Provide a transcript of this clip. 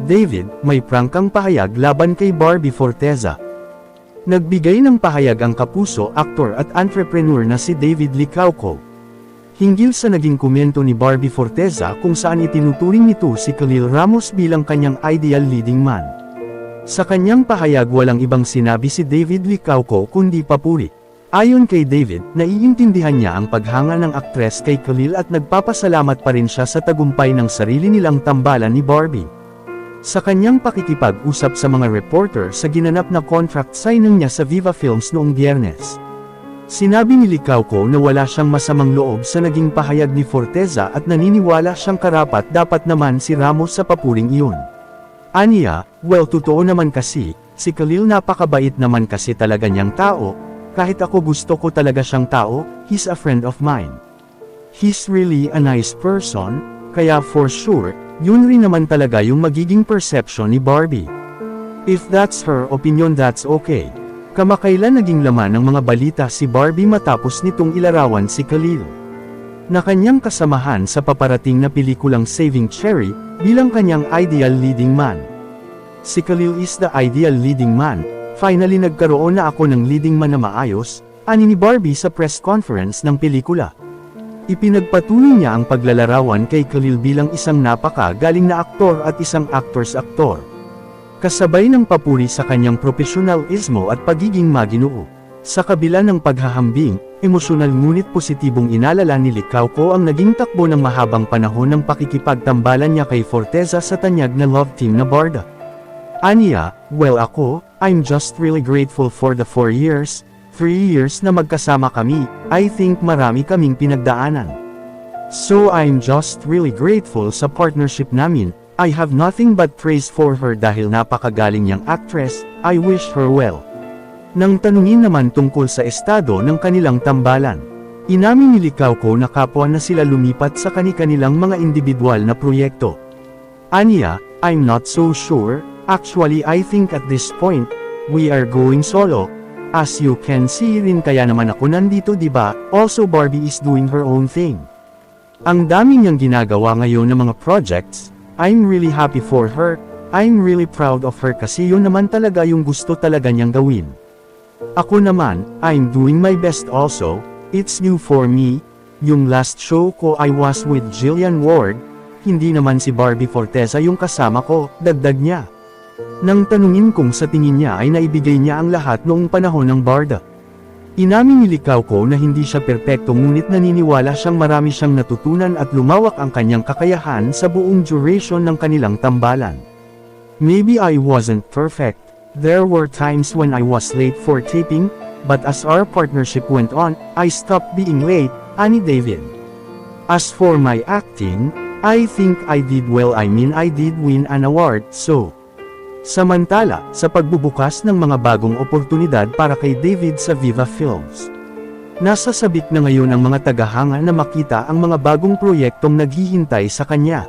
David, may prangkang pahayag laban kay Barbie Forteza. Nagbigay ng pahayag ang kapuso, aktor at entrepreneur na si David Licauco. Hinggil sa naging komento ni Barbie Forteza kung saan itinuturing nito si Khalil Ramos bilang kanyang ideal leading man. Sa kanyang pahayag walang ibang sinabi si David Licauco kundi papuri. Ayon kay David, naiintindihan niya ang paghanga ng aktres kay Khalil at nagpapasalamat pa rin siya sa tagumpay ng sarili nilang tambalan ni Barbie. Sa kanyang pakikipag-usap sa mga reporter sa ginanap na contract signing niya sa Viva Films noong Biyernes, sinabi ni Licauco na wala siyang masamang loob sa naging pahayag ni Forteza at naniniwala siyang karapat-dapat naman si Ramos sa papuring iyon. Aniya, well totoo naman kasi, si Khalil napakabait naman kasi talaga niyang tao, kahit ako gusto ko talaga siyang tao, he's a friend of mine. He's really a nice person, kaya for sure, yun rin naman talaga yung magiging perception ni Barbie. If that's her opinion that's okay. Kamakailan naging laman ng mga balita si Barbie matapos nitong ilarawan si Khalil na kanyang kasamahan sa paparating na pelikulang Saving Cherry, bilang kanyang ideal leading man. Si Khalil is the ideal leading man, finally nagkaroon na ako ng leading man na maayos, ani ni Barbie sa press conference ng pelikula. Ipinagpatuloy niya ang paglalarawan kay Khalil bilang isang napakagaling na aktor at isang actors-aktor. Kasabay ng papuri sa kanyang profesionalismo at pagiging maginoo. Sa kabila ng paghahambing, emosyonal ngunit positibong inalala ni Licauco ang naging takbo ng mahabang panahon ng pakikipagtambalan niya kay Forteza sa tanyag na love team na Barda. Aniya, well ako, I'm just really grateful for the 3 years na magkasama kami, I think marami kaming pinagdaanan. So I'm just really grateful sa partnership namin, I have nothing but praise for her dahil napakagaling niyang actress, I wish her well. Nang tanungin naman tungkol sa estado ng kanilang tambalan, inamin ni Licauco na kapwa na sila lumipat sa kani-kanilang mga individual na proyekto. Aniya, I'm not so sure, actually I think at this point, we are going solo. As you can see rin kaya naman ako nandito diba, also Barbie is doing her own thing. Ang dami niyang ginagawa ngayon ng mga projects, I'm really happy for her, I'm really proud of her kasi yun naman talaga yung gusto talaga niyang gawin. Ako naman, I'm doing my best also, it's new for me, yung last show ko I was with Jillian Ward, hindi naman si Barbie Forteza yung kasama ko, dagdag niya. Nang tanungin kung sa tingin niya ay naibigay niya ang lahat noong panahon ng Barda. Inamin ni Licauco na hindi siya perpekto ngunit naniniwala siyang marami siyang natutunan at lumawak ang kanyang kakayahan sa buong duration ng kanilang tambalan. Maybe I wasn't perfect, there were times when I was late for taping, but as our partnership went on, I stopped being late, ani David. As for my acting, I think I did well, I mean I did win an award, so. Samantala, sa pagbubukas ng mga bagong oportunidad para kay David sa Viva Films, nasa sabik na ngayon ang mga tagahanga na makita ang mga bagong proyektong naghihintay sa kanya.